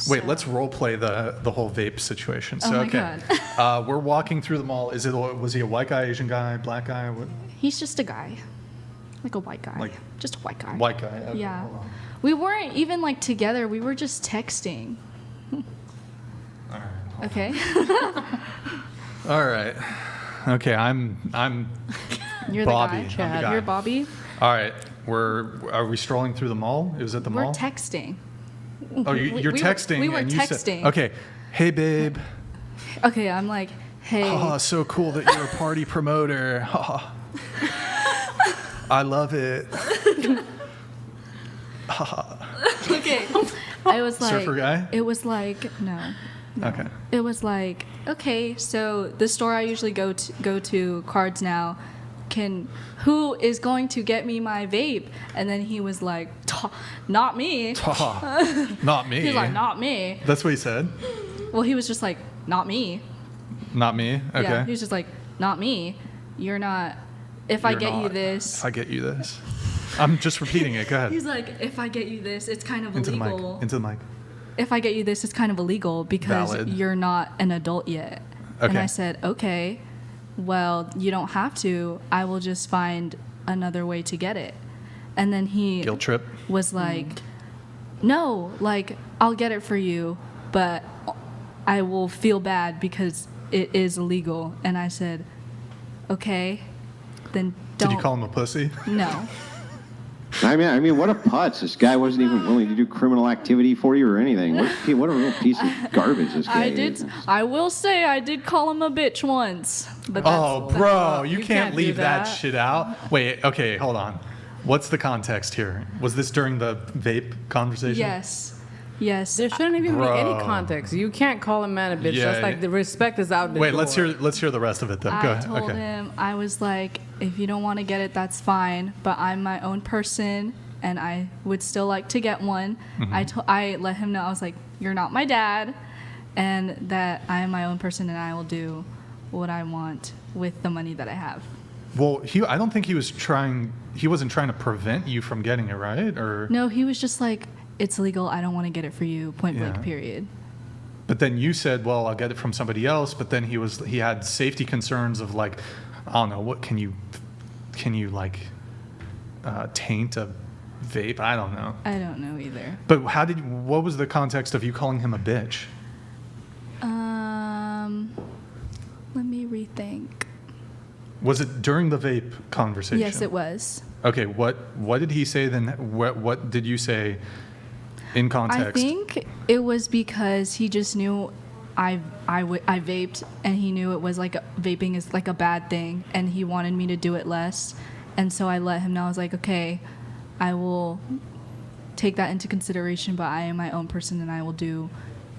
Wait, let's role play the whole vape situation. So, Oh my God. We're walking through the mall. Was he a white guy, Asian guy, black guy? What? He's just a guy. Like a white guy. Like just a white guy. White guy. Okay, Yeah. hold on. We weren't even like together. We were just texting. All right. Okay. All right. Okay, I'm You're Bobby. the I'm the guy. guy. You're Bobby. All right. Are we strolling through the mall? It was at the We're mall? texting. Oh, you're texting. We were and you texting. Said, okay. Hey, babe. Okay, I'm like, hey. Oh, so cool that you're a party promoter. I love it. Okay. I was like, Surfer guy? It was like, no. Okay. It was like, okay, so the store I usually go to Cards Now, who is going to get me my vape? And then he was like, not me. Not me. He's like, not me. That's what he said? Well, he was just like, not me. Not me? Okay. Yeah, he was just like, not me. You're not. If I get you this. If I get you this. I'm just repeating it. Go ahead. He's like, if I get you this, it's kind of Into illegal. the mic. Into the mic. If I get you this, it's kind of illegal because Valid. you're not an adult yet. Okay. And I said, okay, well, you don't have to. I will just find another way to get it. And then he Guilt trip. was like, no, like, I'll get it for you, but I will feel bad because it is illegal. And I said, okay, then don't. Did you call him a pussy? No. I mean, what a putz! This guy wasn't even willing to do criminal activity for you or anything. What a real piece of garbage this guy is. I will say I did call him a bitch once. But Oh, bro, you you can't can't leave do that that. shit out. Wait, okay, hold on. What's the context here? Was this during the vape conversation? Yes. Yes. There shouldn't even be Bro. any context. You can't call a man a bitch. Yeah. That's like the respect is out the Wait, door. let's hear the rest of it then. Go I ahead. told Okay. him, I was like, if you don't want to get it, that's fine. But I'm my own person, and I would still like to get one. I let him know, I was like, you're not my dad, and that I am my own person, and I will do what I want with the money that I have. Well, I don't think he wasn't trying to prevent you from getting it, right? Or No, he was just like, it's illegal. I don't want to get it for you. Point Yeah. blank. Period. But then you said, well, I'll get it from somebody else. But then he had safety concerns of like, I don't know, what can you like taint a vape? I don't know. I don't know either. But what was the context of you calling him a bitch? Let me rethink. Was it during the vape conversation? Yes, it was. Okay, what did he say then? What did you say in context? I think it was because he just knew I vaped, and he knew it was like vaping is like a bad thing, and he wanted me to do it less. And so I let him know. I was like, okay, I will take that into consideration, but I am my own person, and I will do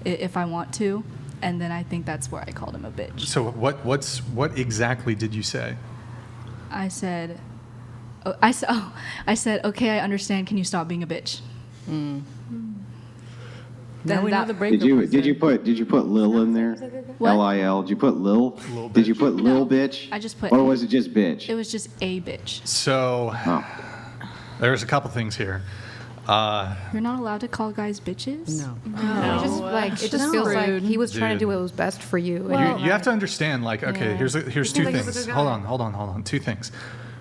it if I want to. And then I think that's where I called him a bitch. So what exactly did you say? I said, I said, okay, I understand. Can you stop being a bitch? Now Then we know that- the breakup. Did you put Lil in there? What? Lil. Did you put Lil? Lil Did you bitch. put Lil No, bitch? I just put Or A. was it just bitch? It was just a bitch. So Oh. there's a couple things here. You're not allowed to call guys bitches? No. It just like it just feels like he was trying to do what was best for you. and You have to understand, like, okay, Yeah. here's two like he's a things. good Hold guy. on. Two things.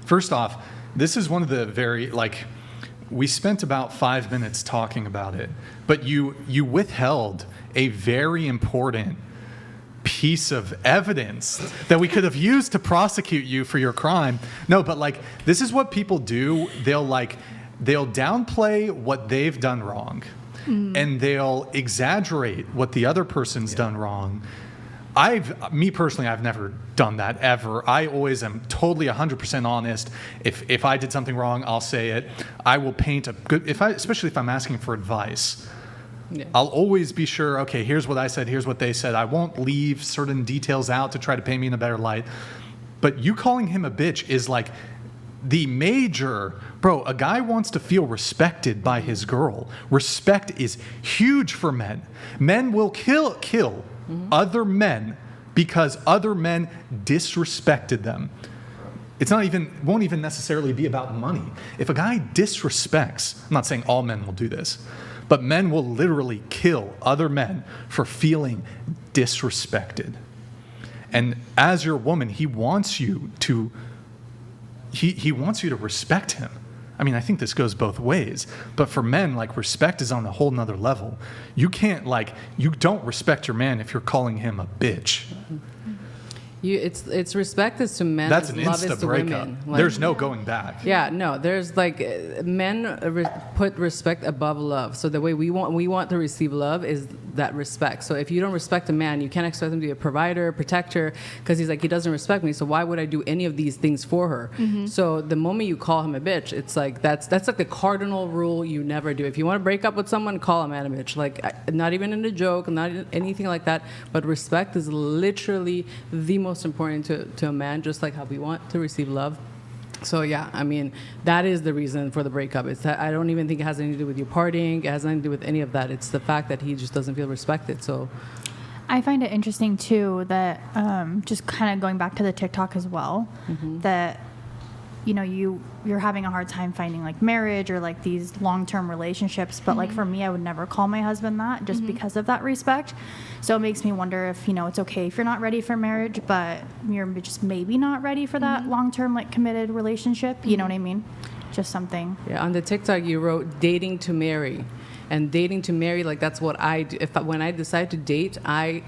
First off, this is one of the we spent about 5 minutes talking about it, but you withheld a very important piece of evidence that we could have used to prosecute you for your crime. No, but like, this is what people do. They'll downplay what they've done wrong, and they'll exaggerate what the other person's done wrong. Me personally, I've never done that ever. I always am totally 100% honest. If I did something wrong, I'll say it. I will paint a good, especially if I'm asking for advice. Yeah. I'll always be sure, okay, here's what I said, here's what they said. I won't leave certain details out to try to paint me in a better light. But you calling him a bitch is like the major, bro, a guy wants to feel respected by his girl. Respect is huge for men. Men will kill other men because other men disrespected them. Won't even necessarily be about money. If a guy disrespects, I'm not saying all men will do this, but men will literally kill other men for feeling disrespected. And as your woman, he wants you to respect him. I mean, I think this goes both ways. But for men, like, respect is on a whole nother level. You can't, like, you don't respect your man if you're calling him a bitch. It's respect is to men. That's as an love insta is to breakup. women. Like, There's no going back. Yeah, no. There's like men put respect above love. So the way we want to receive love is that respect. So if you don't respect a man, you can't expect him to be a provider, protector, because he's like, he doesn't respect me. So why would I do any of these things for her? So the moment you call him a bitch, it's like that's like the cardinal rule you never do. If you want to break up with someone, call a man a bitch. Like, not even in a joke, not anything like that. But respect is literally the most important to a man, just like how we want to receive love. So yeah, I mean, that is the reason for the breakup. It's that I don't even think it has anything to do with you partying. It has nothing to do with any of that. It's the fact that he just doesn't feel respected. So I find it interesting too that just kind of going back to the TikTok as well, that you know you're having a hard time finding like marriage or like these long-term relationships, but like for me, I would never call my husband that just because of that respect. So it makes me wonder if, you know, it's okay if you're not ready for marriage, but you're just maybe not ready for that long-term like committed relationship. You know what I mean? Just something. yeah, on the TikTok you wrote dating to marry, and dating to marry, like that's what I do. When I decide to date, I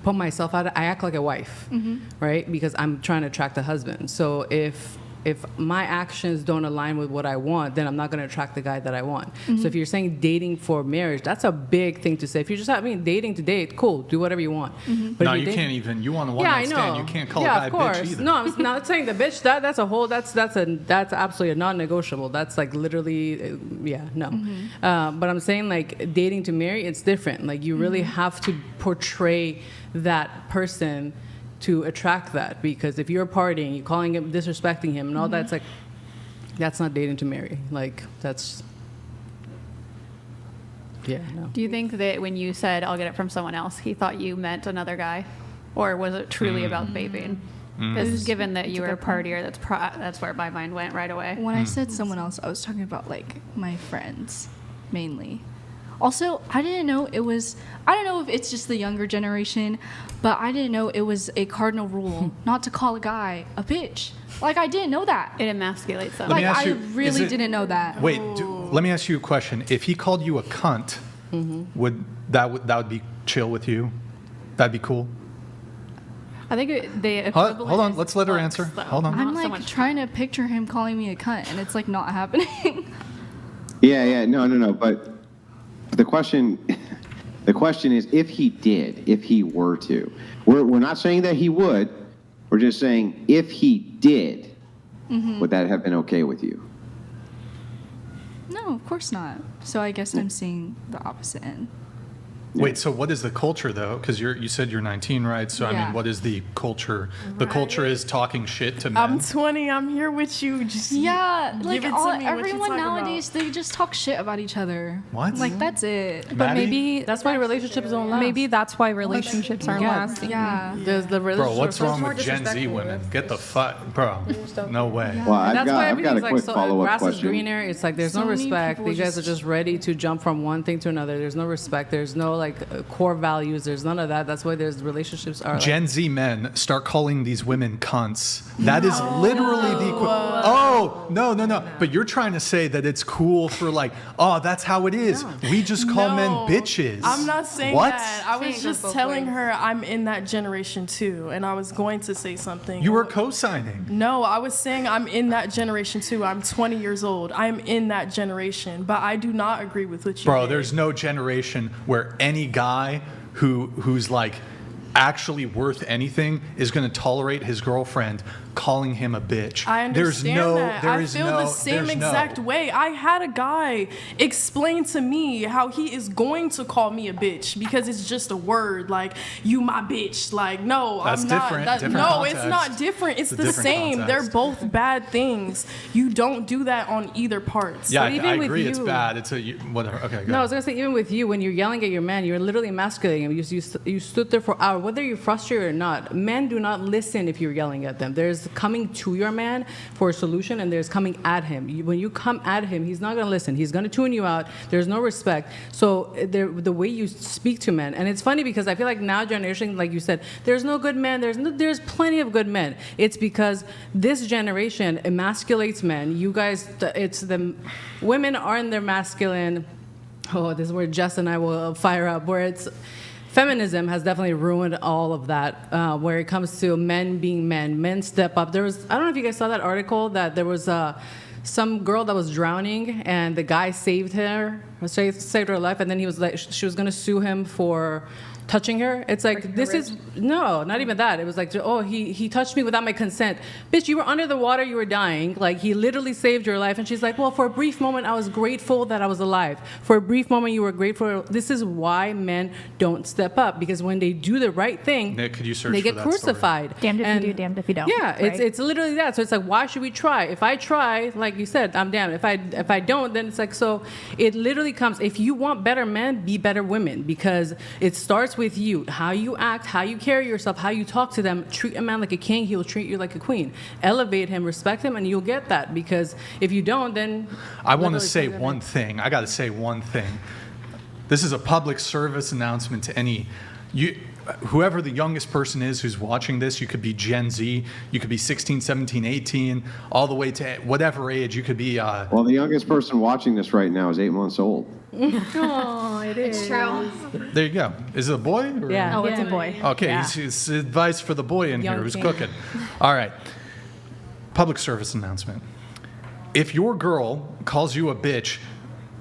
put myself out. I act like a wife, right? Because I'm trying to attract a husband. So if my actions don't align with what I want, then I'm not going to attract the guy that I want. So if you're saying dating for marriage, that's a big thing to say. If you just dating to date, cool, do whatever you want. But No, if you can't even. You want a yeah, one-night I know. stand. You can't call yeah, a guy of course. bitch either. No, I'm not saying the bitch. That's absolutely a non-negotiable. That's like literally, no. But I'm saying like dating to marry, it's different. Like you really have to portray that person to attract that, because if you're partying, you're calling him, disrespecting him, and all that's like, that's not dating to marry. Like that's, no. Do you think that when you said I'll get it from someone else, he thought you meant another guy, or was it truly about vaping? Because given that you were a partier, that's where my mind went right away. When I said someone else, I was talking about like my friends mainly. Also, I didn't know it was, I don't know if it's just the younger generation, but I didn't know it was a cardinal rule not to call a guy a bitch. Like, I didn't know that. It emasculates them. Let me Like, ask I you, really didn't know that. Wait, let me ask you a question. If he called you a cunt, would that be chill with you? That'd be cool? I think the equivalent Hold on, is let's let her fucks, answer. though. Hold on. Not I'm so like much trying to picture him calling me a cunt, and it's like not happening. No. But the question is, if he were to, we're not saying that he would. We're just saying if he did, would that have been okay with you? No, of course not. So I guess I'm seeing the opposite end. Wait, so what is the culture, though? Because you said you're 19, right? So, I Yeah. mean, what is the culture? The culture is talking shit to men. I'm 20. I'm here with you. Just Yeah, give like it to me, what you everyone talking nowadays, they just talk shit about each other. What? Like, that's it. But Maddie? maybe That's why relationships don't last. maybe that's why relationships aren't lasting. Yeah. There's the Bro, relationship. what's wrong more with Gen Z disrespectful. women? Get the fuck, bro. No way. Well, I've That's why got a everything's quick like so, follow-up grass is question. greener. It's like there's So no many respect. people You guys are just- just ready to jump from one thing to another. There's no respect. There's no like core values. There's none of that. That's why there's relationships are like, Gen Z men start calling these women cunts. That is literally the Oh, no. But you're trying to say that it's cool for like, oh, that's how it is. We just call men No, bitches. I'm not saying what? that. I was Saying it just both telling ways. her I'm in that generation too, and I was going to say something. You were co-signing. No, I was saying I'm in that generation too. I'm 20 years old. I'm in that generation, but I do not agree with what you Bro, did. there's no generation where any guy who's like actually worth anything is going to tolerate his girlfriend calling him a bitch. I understand There's no, that. there I is feel no, the same there's exact no. way. I had a guy explain to me how he is going to call me a bitch because it's just a word, like you my bitch. Like no, That's I'm not. different. That, Different no, it's context. not different. It's It's a the different same. context. They're both bad things. You don't do that on either parts. Yeah, But even I with agree. It's you- bad. It's whatever. Okay, go No, I ahead. was gonna say even with you, when you're yelling at your man, you're literally emasculating him. You stood there for hours, whether you're frustrated or not. Men do not listen if you're yelling at them. There's there's coming to your man for a solution, and there's coming at him. When you come at him, he's not going to listen. He's going to tune you out. There's no respect. So the way you speak to men, and it's funny because I feel like now generation, like you said, there's no good men. There's plenty of good men. It's because this generation emasculates men. You guys, it's the women aren't their masculine. Oh, this is where Jess and I will fire up. Where it's feminism has definitely ruined all of that. Where it comes to men being men step up. I don't know if you guys saw that article that there was some girl that was drowning and the guy saved her life, and then he was like, she was gonna sue him for touching her. It's like, this is, no, not even that. It was like, oh, he touched me without my consent. Bitch, you were under the water, you were dying. Like, he literally saved your life. And she's like, well, for a brief moment, I was grateful that I was alive. For a brief moment, you were grateful. This is why men don't step up, because when they do the right thing, Nick, could you search they for get that crucified. story? Damned if you do, damned if you don't. Yeah, right? it's literally that. So it's like, why should we try? If I try, like you said, I'm damned. If I don't, then it's like, so it literally comes, if you want better men, be better women, because it starts with you. How you act, how you carry yourself, how you talk to them. Treat a man like a king, he'll treat you like a queen. Elevate him, respect him, and you'll get that. Because if you don't, then I want to say one thing. I got to say one thing. This is a public service announcement to whoever the youngest person is who's watching this. You could be Gen Z, you could be 16, 17, 18, all the way to whatever age. You could be Well, the youngest person watching this right now is 8 months old. Oh, it is. It's true. there you go. Is it a boy? Or? Yeah. Oh, it's a boy. Okay, Yeah. it's advice for the boy in Young here who's king. cooking. All right. Public service announcement. If your girl calls you a bitch,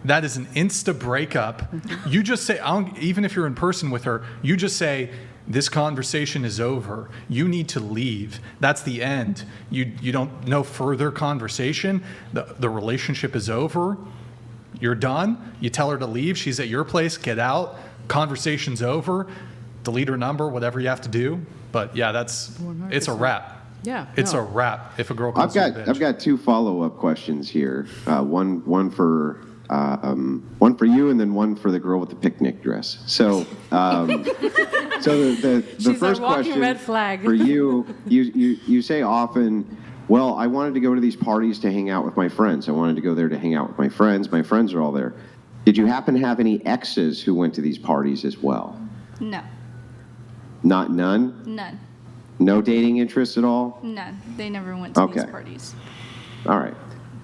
that is an insta breakup. You just say, even if you're in person with her, you just say, this conversation is over. You need to leave. That's the end. You don't, no further conversation. The relationship is over. You're done. You tell her to leave. She's at your place. Get out. Conversation's over. Delete her number, whatever you have to do. But yeah, it's a wrap. Yeah, It's no. a wrap if a girl calls you a bitch. I've got two follow-up questions here. One for you, and then one for the girl with the picnic dress. So, the She's first a walking question red flag. for you, you say often, well, I wanted to go to these parties to hang out with my friends. I wanted to go there to hang out with my friends. My friends are all there. Did you happen to have any exes who went to these parties as well? No, None? none. No dating interests at all? None. They never went to Okay. these parties. All right.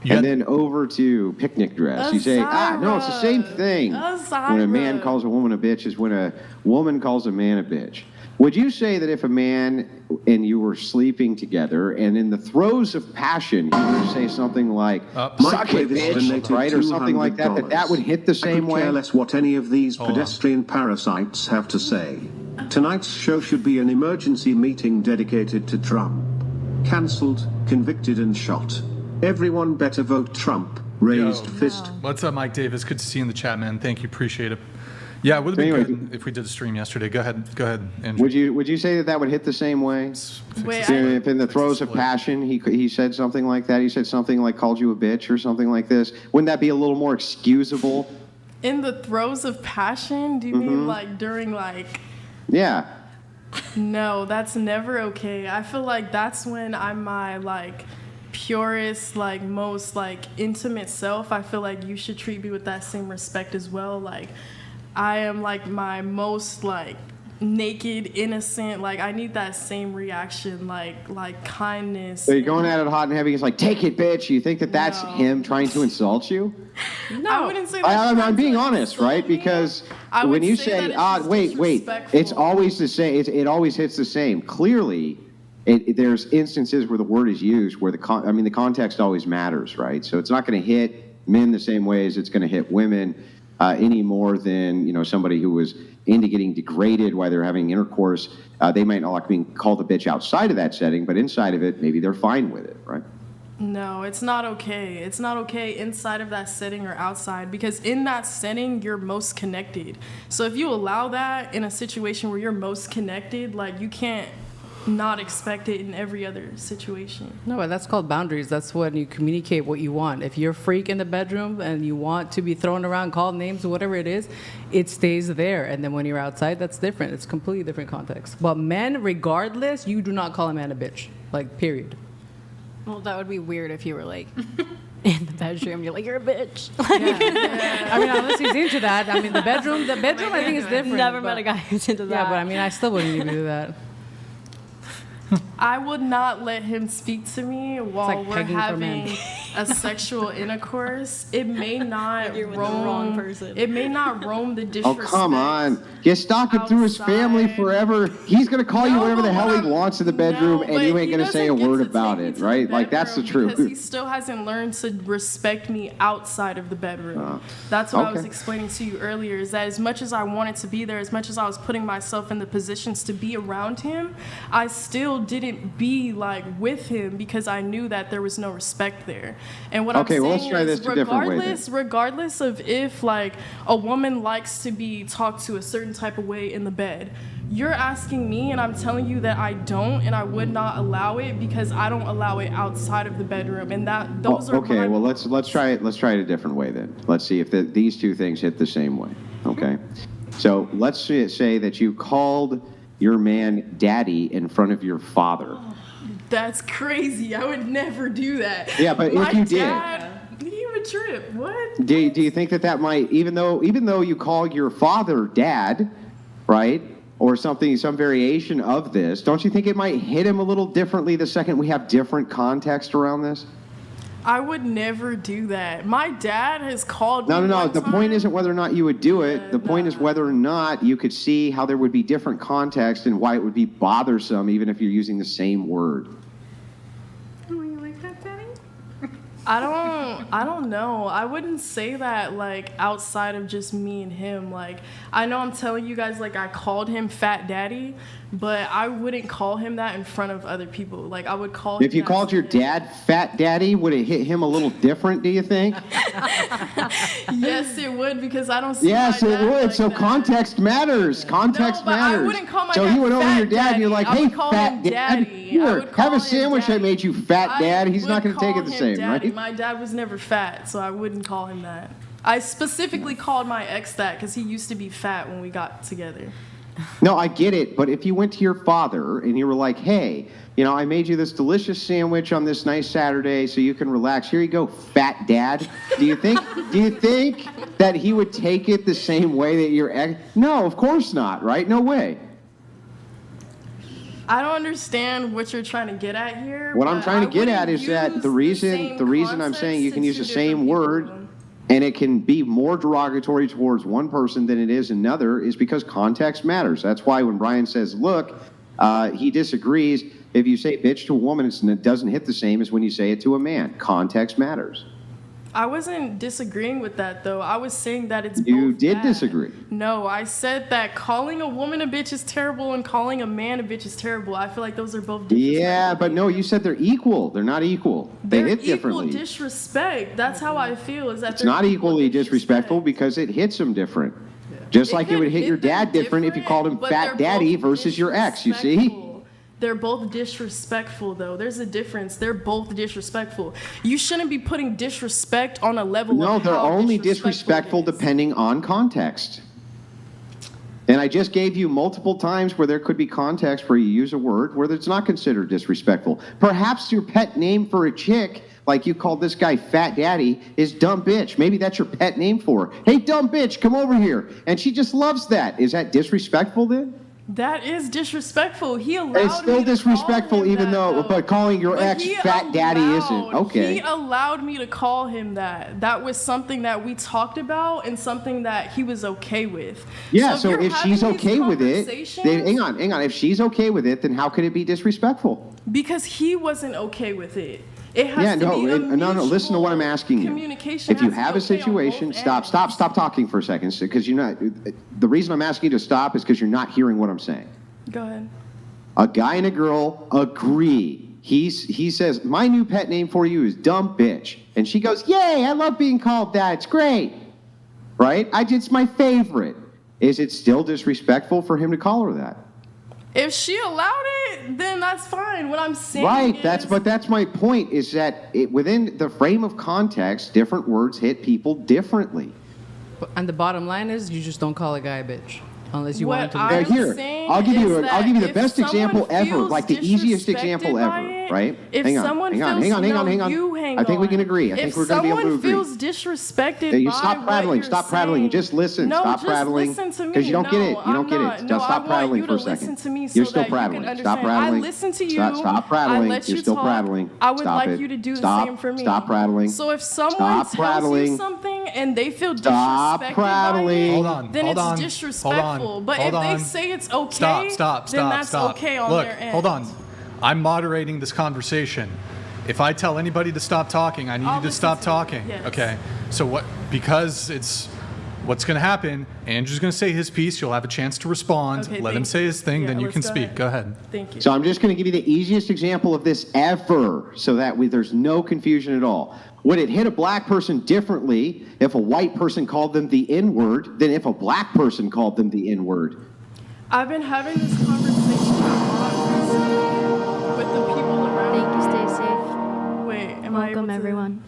You And had- then over to picnic dress. You say, no, it's the same thing. When a man calls a woman a bitch is when a woman calls a man a bitch. Would you say that if a man and you were sleeping together and in the throes of passion, he would say something like, suck it, bitch, right? Or something like that, that would hit the same I could way? care less what any of these Hold on. pedestrian parasites have to say. Tonight's show should be an emergency meeting dedicated to Trump. Cancelled, convicted and shot. Everyone better vote Trump. Raised Yo. fist. What's up, Mike Davis? Good to see you in the chat, man. Thank you. Appreciate it. Yeah, it would have been Anyway, good if we did a stream yesterday. Go ahead, Andrew. Would you say that would hit the same way? Wait, If in the throes of split. passion he said something like that, he said something like called you a bitch or something like this, wouldn't that be a little more excusable? In the throes of passion? Do you mean like during like? Yeah. No, that's never okay. I feel like that's when I'm my like purest, like most like intimate self. I feel like you should treat me with that same respect as well. Like I am like my most like naked, innocent. Like I need that same reaction, like kindness. So you're going at it hot and heavy. It's like, take it, bitch. You think that that's No. him trying to insult you? No, I wouldn't say that. I'm being honest, right? Because I would when you say say, that it's just wait, disrespectful. it's always the same. It always hits the same. Clearly, there's instances where the word is used where the context always matters, right? So it's not going to hit men the same way as it's going to hit women any more than somebody who was into getting degraded while they're having intercourse. They might not like being called a bitch outside of that setting, but inside of it, maybe they're fine with it, right? No, it's not okay. It's not okay inside of that setting or outside, because in that setting, you're most connected. So if you allow that in a situation where you're most connected, like you can't not expect it in every other situation. No, but that's called boundaries. That's when you communicate what you want. If you're a freak in the bedroom and you want to be thrown around, called names, whatever it is, it stays there. And then when you're outside, that's different. It's completely different context. But men, regardless, you do not call a man a bitch. Like, period. Well, that would be weird if you were like in the bedroom. You're like, you're a bitch. Yeah. I mean, unless he's into that. I mean, the bedroom, I think is different. Never but- met a guy who's into that. Yeah, but I mean, I still wouldn't even do that. I would not let him speak to me while like we're pegging for having men. a sexual intercourse. It may not You're with the roam. wrong person. It may not roam the Oh, disrespect. come on. You're stalking through his family outside. forever. He's going to call you No, whatever the but hell he I'm- wants in the bedroom, no, and but you ain't he going to say a doesn't get word to about take me it, to the right? Like, that's the bedroom truth. Because he still hasn't learned to respect me outside of the bedroom. That's what I was okay. explaining to you earlier, is that as much as I wanted to be there, as much as I was putting myself in the positions to be around him, I still didn't be like with him because I knew that there was no respect there. And what Okay, I'm well, saying let's try is, this a different way then. regardless of if like a woman likes to be talked to a certain type of way in the bed, you're asking me and I'm telling you that I don't and I would not allow it because I don't allow it outside of the bedroom, and that those are Okay, my well, let's try it. Let's try it a different way then. Let's see if these two things hit the same way. Okay, so let's say that you called your man daddy in front of your father. That's crazy. I would never do that. Yeah, but My if you did. dad, he would trip. What? Do you think that might, even though you call your father dad, right, or something, some variation of this, don't you think it might hit him a little differently the second we have different context around this? I would never do that. My dad has called me. No. one The time. point isn't whether or not you would do it. The point is whether or not you could see how there would be different context and why it would be bothersome, even if you're using the same word. I don't know. I wouldn't say that like outside of just me and him. Like, I know I'm telling you guys like I called him Fat Daddy, but I wouldn't call him that in front of other people. Like, I would call him If you that called to your him. dad Fat Daddy, would it hit him a little different, do you think? Yes, it would, because I don't see Yes, my it dad would. like So that. context matters. Context No, but I matters. wouldn't call my so dad he went over to Fat your dad and you're like, Daddy. I hey, would call Fat him Dad, Daddy. I here, would have call a him sandwich I Daddy. made you, Fat Dad. He's not would going to take call it the him same, Daddy. right? My dad was never fat, so I wouldn't call him that. I specifically called my ex that because he used to be fat when we got together. No, I get it. But if you went to your father and you were like, hey, I made you this delicious sandwich on this nice Saturday so you can relax. Here you go, Fat Dad. Do you think that he would take it the same way that your ex? No, of course not, right? No way. I don't understand what you're trying to get at here. What I'm but trying to I get wouldn't at is that use the reason I'm context saying you to can use two the same different word people. and it can be more derogatory towards one person than it is another is because context matters. That's why when Brian says, look, he disagrees. If you say bitch to a woman, it doesn't hit the same as when you say it to a man. Context matters. I wasn't disagreeing with that, though. I was saying that it's You both did bad. disagree. No, I said that calling a woman a bitch is terrible and calling a man a bitch is terrible. I feel like those are both disrespectful. Yeah, but no, you said they're equal. They're not equal. They They're hit equal differently. disrespect. That's how I feel. Is that It's they're not equal equally disrespectful because it hits them different. Just like it could would hit your them dad different if you called him but they're Fat Daddy both versus your ex, you see? disrespectful. They're both disrespectful, though. There's a difference. They're both disrespectful. You shouldn't be putting disrespect on a level No, of they're how only disrespectful disrespectful it is. depending on context. And I just gave you multiple times where there could be context where you use a word where it's not considered disrespectful. Perhaps your pet name for a chick, like you called this guy Fat Daddy, is dumb bitch. Maybe that's your pet name for her. Hey, dumb bitch, come over here. And she just loves that. Is that disrespectful then? That is disrespectful. He allowed It's still me to disrespectful call him even that, though, but calling your But ex he Fat Daddy isn't. allowed- Okay. He allowed me to call him that. That was something that we talked about and something that he was okay with. Yeah, so you're if she's having these okay with it, conversations- then hang on. If she's okay with it, then how could it be disrespectful? Because he wasn't okay with it. It has Yeah, to no, be a no. Listen to what I'm mutual asking you. Communication If you has to have be a okay on situation, both stop talking for a second, because you're not. The reason I'm asking you to stop is because you're not hearing what I'm saying. Go ahead. A guy and a girl agree. He says, my new pet name for you is dumb bitch. And she goes, yay, I love being called that. It's great. Right? It's my favorite. Is it still disrespectful for him to call her that? If she allowed it, then that's fine. What I'm saying Right. is, That's my point, is that within the frame of context, different words hit people differently. And the bottom line is, you just don't call a guy a bitch unless you What want him to. I'm Here, saying I'll give you is the that best if example someone ever, like the feels easiest example disrespected by ever. it, right? if Hang on, someone hang on, feels, hang on, hang on. you hang I think we on. can agree. I think we're going to be able to agree. If someone feels disrespected Yeah, you by stop prattling. what you're Stop prattling and saying- just listen. No, Stop just prattling. listen to me. Because you don't get it. You No, don't get I'm it. not. Just No, stop I want prattling you for a to second. listen to me so You're still that you can prattling. understand. Stop prattling. I listen to you. Stop prattling. I let You're you still talk. prattling. I would Stop like it. you to do Stop. the same for me. Stop prattling. So if someone Stop tells prattling. you something and they feel Stop disrespected prattling. by it, Hold on, then hold it's on, disrespectful. hold on, But hold if they on. say it's okay, Stop. then that's okay on Look, their end. hold on. I'm moderating this conversation. If I tell anybody to stop talking, I need I'll you to listen stop to you, talking. yes. Okay. So what? Because it's what's going to happen. Andrew's going to say his piece. You'll have a chance to respond. Okay, Let him thank say you. his thing. Yeah, Then you let's can go speak. ahead. Go ahead. Thank you. So I'm just going to give you the easiest example of this ever so that there's no confusion at all. Would it hit a black person differently if a white person called them the N-word than if a black person called them the N-word? I've been having this conversation a lot recently with the people around me. Thank you, stay safe. Wait, am I able Welcome, to? everyone.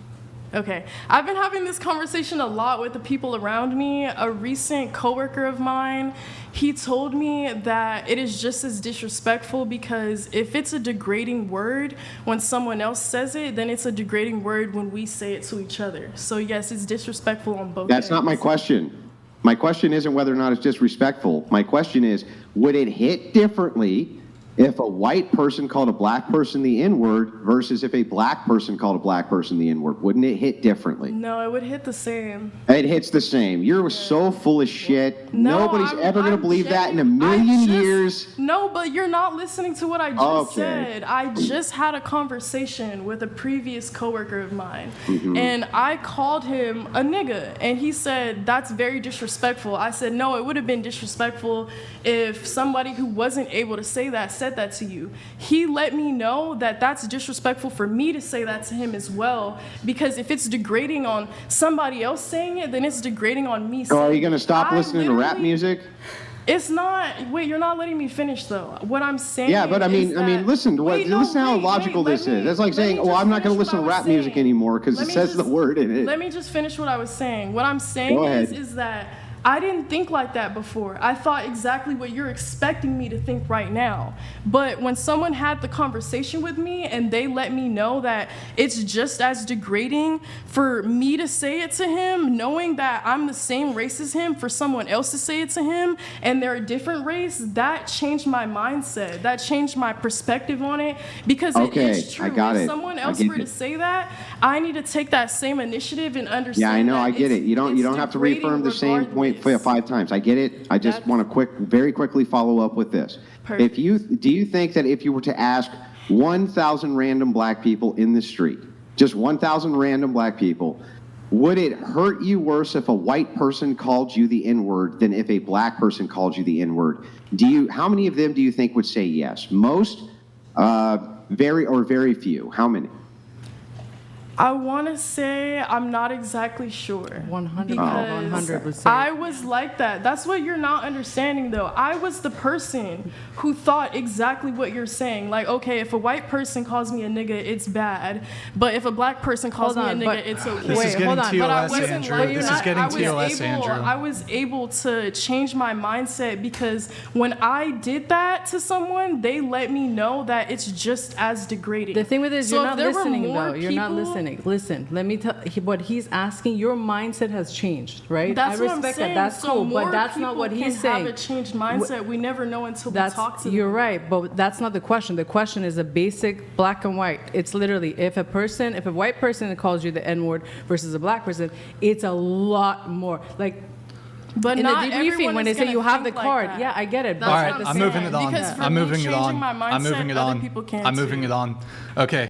Okay. I've been having this conversation a lot with the people around me. A recent coworker of mine, he told me that it is just as disrespectful because if it's a degrading word when someone else says it, then it's a degrading word when we say it to each other. So yes, it's disrespectful on both That's not my ends. question. My question isn't whether or not it's disrespectful. My question is, would it hit differently if a white person called a black person the N-word versus if a black person called a black person the N-word? Wouldn't it hit differently? No, it would hit the same. It hits the same. You're so full of shit. No, Nobody's ever going to I'm believe that in a genuine. million years. No, but you're not listening to what I just Okay. said. I just had a conversation with a previous coworker of mine, Mm-hmm. and I called him a nigga, and he said, that's very disrespectful. I said, no, it would have been disrespectful if somebody who wasn't able to say that said that to you. He let me know that that's disrespectful for me to say that to him as well, because if it's degrading on somebody else saying it, then it's degrading on me So saying are you going to stop I listening to rap literally- music? It's not. Wait, you're not letting me finish though. What I'm saying. Yeah, but I is mean, that, listen to what. Wait, no, listen to how wait, illogical wait, this let is. me- That's like let saying, me "Oh, just I'm not going to finish listen to what I rap was music saying. anymore because Let it me says the just- word in it." Let me just finish what I was saying. What I'm saying Go ahead. is that I didn't think like that before. I thought exactly what you're expecting me to think right now. But when someone had the conversation with me and they let me know that it's just as degrading for me to say it to him, knowing that I'm the same race as him, for someone else to say it to him and they're a different race, that changed my mindset. That changed my perspective on it because Okay, it is true. I got if it. someone I else get were to it. say that, I need to take that same initiative and understand. Yeah, I know. that I get it's- it. You don't it's have to degrading reaffirm the same point regardless. 5 times. I get it. I just want to very quickly follow up with this. Perfect. Do you think that if you were to ask 1,000 random black people in the street, just 1,000 random black people, would it hurt you worse if a white person called you the N-word than if a black person called you the N-word? How many of them do you think would say yes? Most, very few. How many? I want to say I'm not exactly sure. 100%. Because 100%. I was like that. That's what you're not understanding, though. I was the person who thought exactly what you're saying. Like, okay, if a white person calls me a nigga, it's bad. But if a black person calls Hold me on, a nigga, but- it's okay. This is getting hold on, But I TOS, wasn't Andrew. like This that. is getting TOS, Andrew. I was able to change my mindset because when I did that to someone, they let me know that it's just as degrading. The thing with it is So you're if not there were listening more though. You're not people- listening. Listen, let me tell what he's asking. Your mindset has changed, right? That's I what I'm respect saying. that. That's so cool, more but that's not what people he's can saying. Have a changed mindset. We never know until we talk to them. You're right, but that's not the question. The question is a basic black and white. It's literally if a white person calls you the N-word versus a black person, it's a lot more. Like But in the not debriefing, everyone when they is say gonna you have the think like card, that. yeah, I get it. That's All what right, I'm I'm saying. moving it on. Because for I'm me moving it changing on. my mindset, I'm moving it other on. people can't I'm moving too. it on. Okay.